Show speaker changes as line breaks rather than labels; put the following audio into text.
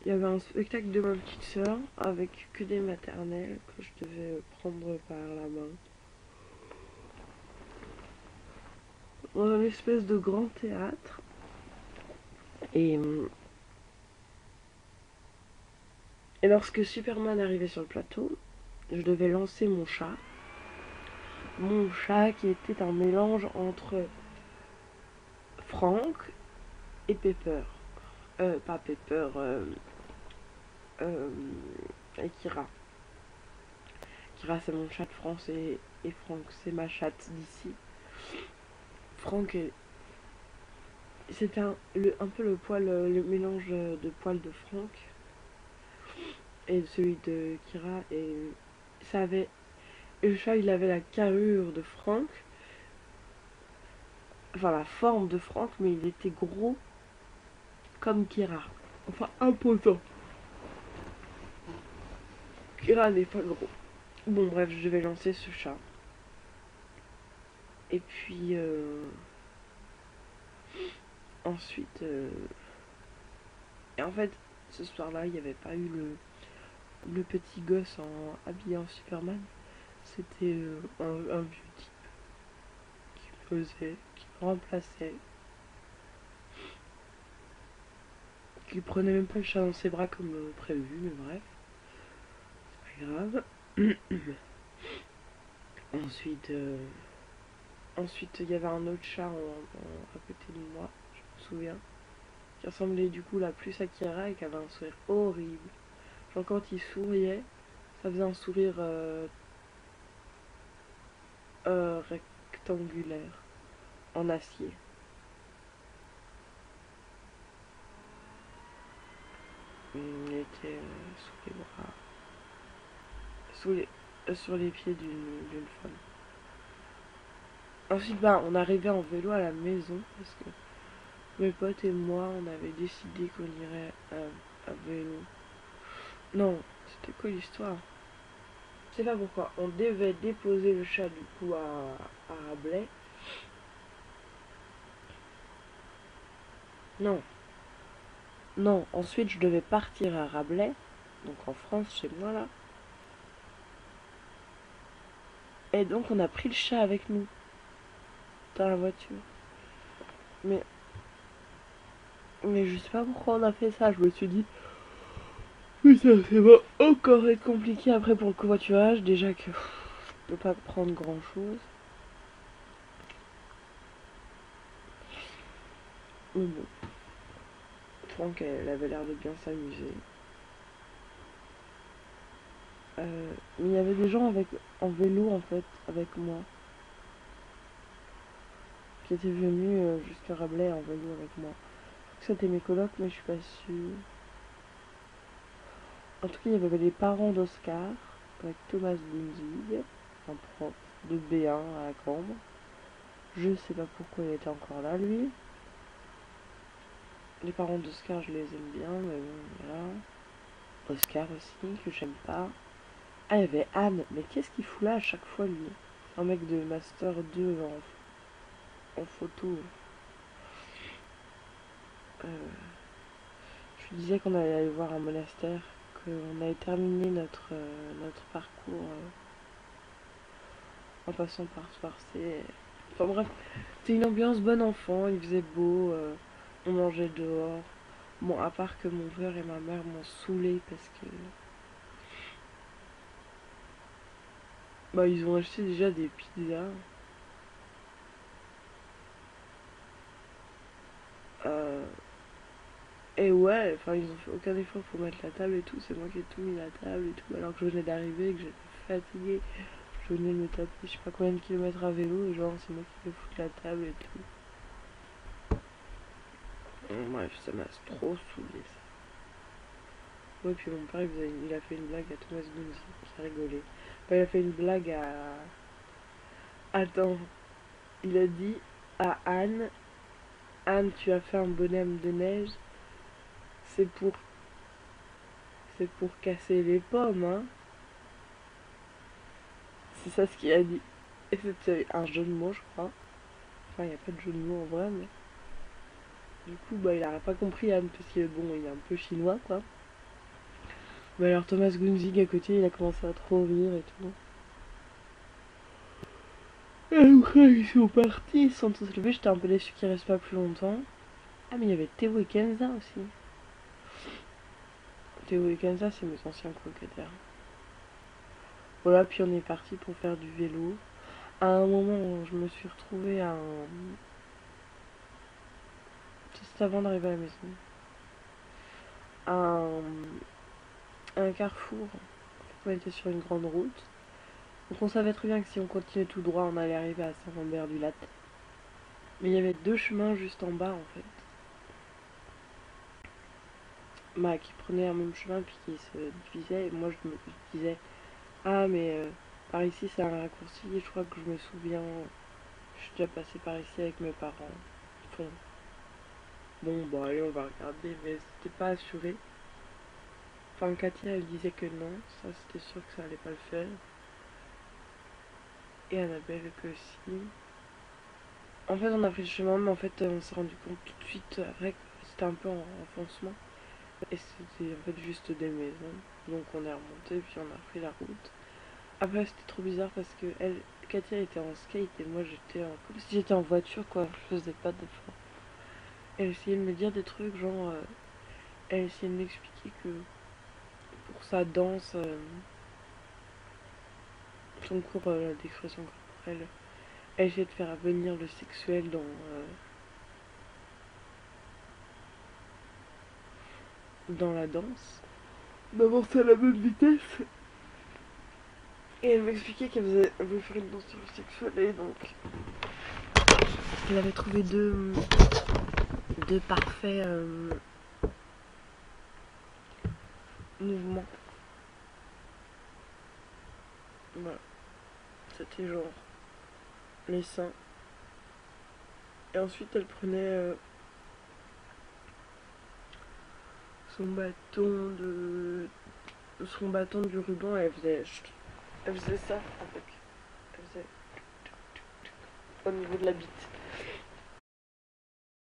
Il y avait un spectacle de ma petite sœur avec que des maternelles que je devais prendre par la main. Dans une espèce de grand théâtre. Et, et lorsque Superman arrivait sur le plateau, je devais lancer mon chat. Mon chat qui était un mélange entre Frank et Pepper. Pas Pepper, et Kira. Kira c'est mon chat de France et Frank c'est ma chatte d'ici. Frank c'était un peu le poil, le mélange de poil de Frank et celui de Kira et ça avait. Et le chat il avait la carrure de Frank, enfin la forme de Frank, mais il était gros comme Kira. Enfin imposant. Kira n'est pas gros. Bon bref, je vais lancer ce chat. Et puis ensuite et en fait ce soir-là il n'y avait pas eu le petit gosse habillé en Superman. C'était un vieux type qui faisait, qui me remplaçait, qui prenait même pas le chat dans ses bras comme prévu, mais bref, c'est pas grave. Ensuite, ensuite il y avait un autre chat à côté de moi, je me souviens, qui ressemblait du coup là plus à Kira et qui avait un sourire horrible. Genre quand il souriait, ça faisait un sourire rectangulaire en acier. Il était sous les bras, sur les pieds d'une femme. Ensuite, bah, on arrivait en vélo à la maison parce que mes potes et moi, on avait décidé qu'on irait à vélo. Non, c'était quoi l'histoire? Je sais pas pourquoi. On devait déposer le chat du coup à Rabelais. Non, non. Ensuite, je devais partir à Rabelais, donc en France, chez moi là. Et donc, on a pris le chat avec nous dans la voiture. Mais je sais pas pourquoi on a fait ça. Je me suis dit, putain, ça va encore être compliqué après pour le covoiturage. Déjà que je peux pas prendre grand chose. Mais bon, Franck, elle avait l'air de bien s'amuser. Mais il y avait des gens en vélo en fait, avec moi, qui étaient venus jusqu'à Rabelais en vélo avec moi. C'était mes colocs, mais je suis pas sûre. En tout cas, il y avait les parents d'Oscar, avec Thomas Bunzig, un prof de B1 à Cambre. Je sais pas pourquoi il était encore là, lui. Les parents d'Oscar, je les aime bien, mais bon, voilà. Oscar aussi, que j'aime pas. Ah, il y avait Anne, mais qu'est-ce qu'il fout là à chaque fois, lui? Un mec de Master 2 en photo. Je disais qu'on allait aller voir un monastère, qu'on avait terminé notre parcours en passant par Swarcé. Enfin bref, c'était une ambiance bon enfant, il faisait beau, on mangeait dehors. Bon, à part que mon père et ma mère m'ont saoulé parce que bah ils ont acheté déjà des pizzas. Euh, et ouais, enfin ils ont fait aucun effort pour mettre la table et tout, c'est moi qui ai tout mis la table et tout, alors que je venais d'arriver et que j'étais fatiguée. Je venais de me taper je sais pas combien de kilomètres à vélo et genre c'est moi qui vais foutre la table et tout. Bref, ça m'a trop saoulé ça. Ouais, puis mon père il a fait une blague à Thomas Gunzi qui a rigolé. Enfin, il a fait une blague à. Attends, il a dit à Anne, Anne, tu as fait un bonhomme de neige, c'est pour. C'est pour casser les pommes, hein. C'est ça ce qu'il a dit. Et c'était un jeu de mots, je crois. Enfin, il n'y a pas de jeu de mots en vrai, mais. Du coup, bah, il a pas compris Anne, parce que bon, il est un peu chinois, quoi. Mais alors Thomas Gunzig à côté, il a commencé à trop rire et tout. Et après, ils sont partis, ils sont tous levés. J'étais un peu déçue qu'ils restent pas plus longtemps. Ah, mais il y avait Théo et Kenza aussi. Théo et Kenza, c'est mes anciens colocataires. Voilà, puis on est parti pour faire du vélo. À un moment, je me suis retrouvée à un... C'était avant d'arriver à la maison. À un carrefour. On était sur une grande route. Donc on savait très bien que si on continuait tout droit, on allait arriver à Saint-Lambert-du-Lac. Mais il y avait deux chemins juste en bas, en fait. Bah, qui prenaient un même chemin puis qui se divisaient. Et moi, je me disais, ah, mais par ici, c'est un raccourci. Je crois que je me souviens. Je suis déjà passée par ici avec mes parents. Ils font, bon, bah, allez, on va regarder. Mais c'était pas assuré. Enfin, Katia, elle disait que non. Ça, c'était sûr que ça allait pas le faire. Et Annabelle que si. En fait, on a pris le chemin, mais en fait, on s'est rendu compte tout de suite après que c'était un peu en renfoncement. Et c'était en fait juste des maisons. Donc on est remonté, puis on a pris la route. Après, c'était trop bizarre parce que elle, Katia était en skate et moi j'étais en... comme si j'étais en voiture, quoi. Je faisais pas d'effort. Elle essayait de me dire des trucs, genre... elle essayait de m'expliquer que pour sa danse, son cours d'expression corporelle, elle essayait de faire venir le sexuel dans la danse. D'avancer à la même vitesse. Et elle m'expliquait qu'elle voulait faire une danse sur le sexuel et donc elle avait trouvé deux parfaits mouvements. Voilà. C'était genre les seins. Et ensuite elle prenait son bâton du ruban et elle faisait ça avec. Elle faisait au niveau de la bite.